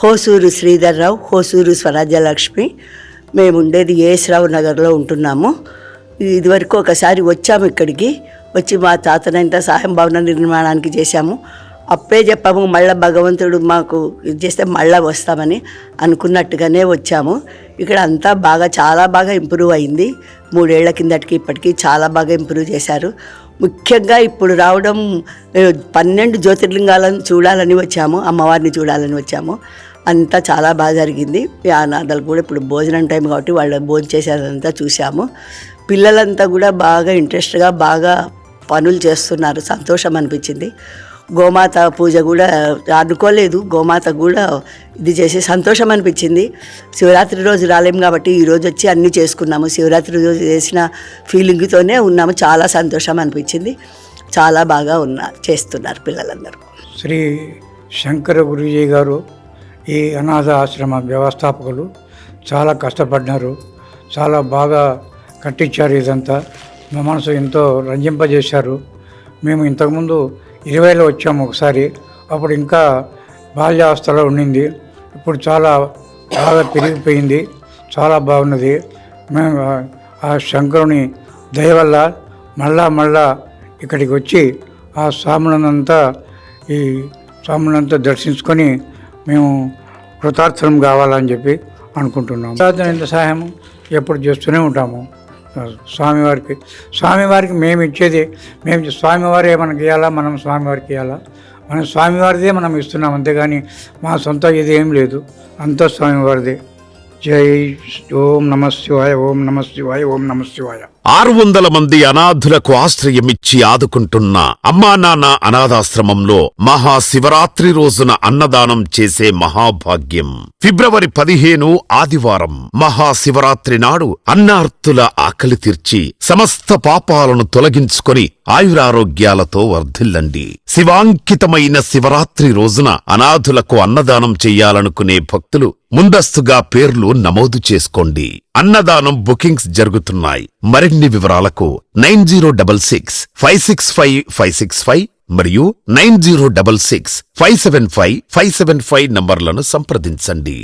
హోసూరు శ్రీధర్రావు, హోసూరు స్వరాజ్యలక్ష్మి. మేము ఉండేది ఏఎస్ రావు నగర్లో ఉంటున్నాము. ఇదివరకు ఒకసారి వచ్చాము ఇక్కడికి. వచ్చి మా తాతనంతా సహాయం భవన నిర్మాణానికి చేశాము. అప్పుడే చెప్పాము, మళ్ళీ భగవంతుడు మాకు ఇది చేస్తే మళ్ళీ వస్తామని అనుకున్నట్టుగానే వచ్చాము. ఇక్కడ అంతా చాలా బాగా ఇంప్రూవ్ అయింది. 3 ఏళ్ల కిందటికి ఇప్పటికీ చాలా బాగా ఇంప్రూవ్ చేశారు. ముఖ్యంగా ఇప్పుడు రావడం 12 జ్యోతిర్లింగాలను చూడాలని వచ్చాము, అమ్మవారిని చూడాలని వచ్చాము. అంతా చాలా బాగా జరిగింది. అనాథలు కూడా ఇప్పుడు భోజనం టైం కాబట్టి వాళ్ళు భోజనం చేసేదంతా చూసాము. పిల్లలంతా కూడా బాగా ఇంట్రెస్ట్గా బాగా పనులు చేస్తున్నారు. సంతోషం అనిపించింది. గోమాత పూజ కూడా అనుకోలేదు, గోమాత కూడా ఇది చేసి సంతోషం అనిపించింది. శివరాత్రి రోజు రాలేము కాబట్టి ఈరోజు వచ్చి అన్నీ చేసుకున్నాము. శివరాత్రి రోజు చేసిన ఫీలింగ్తోనే ఉన్నాము. చాలా సంతోషం అనిపించింది. చాలా బాగా చేస్తున్నారు పిల్లలందరూ. శ్రీ శంకర గురూజీ గారు ఈ అనాథ ఆశ్రమ వ్యవస్థాపకులు చాలా కష్టపడ్డారు. చాలా బాగా కట్టించారు. ఇదంతా మా మనసు ఎంతో రంజింపజేశారు. మేము ఇంతకుముందు 20లో వచ్చాము ఒకసారి. అప్పుడు ఇంకా బాల్యావస్థలో ఉండింది. ఇప్పుడు చాలా బాగా పెరిగిపోయింది. చాలా బాగున్నది. మేము ఆ శంకరుని దయ వల్ల మళ్ళా ఇక్కడికి వచ్చి ఆ స్వాములంతా దర్శించుకొని మేము కృతార్థం కావాలని చెప్పి అనుకుంటున్నాము. ఎంత సహాయం ఎప్పుడు చేస్తూనే ఉంటాము స్వామివారికి మేము ఇచ్చేది. స్వామివారే మనకి ఇవ్వాలా, మనం స్వామివారికి ఇవ్వాలా. మనం స్వామివారిదే మనం ఇస్తున్నాం, అంతేగాని మా సొంత ఇది ఏం లేదు. అంతా స్వామివారిదే. జై ఓం నమ శివాయ, ఓం నమ శివాయ, ఓం నమ శివాయ. 600 మంది అనాథులకు ఆశ్రయమిచ్చి ఆదుకుంటున్న అమ్మా నాన్న అనాథాశ్రమంలో మహాశివరాత్రి రోజున అన్నదానం చేసే మహాభాగ్యం. ఫిబ్రవరి 15 ఆదివారం మహాశివరాత్రి నాడు అన్నార్తుల ఆకలి తీర్చి సమస్త పాపాలను తొలగించుకొని ఆయురారోగ్యాలతో వర్ధిల్లండి. శివాంకితమైన శివరాత్రి రోజున అనాథులకు అన్నదానం చెయ్యాలనుకునే భక్తులు ముందస్తుగా పేర్లు నమోదు చేసుకోండి. అన్నదానం బుకింగ్స్ జరుగుతున్నాయి. మరిన్ని వివరాలకు 9066565565 మరియు 9066575575 నంబర్లను సంప్రదించండి.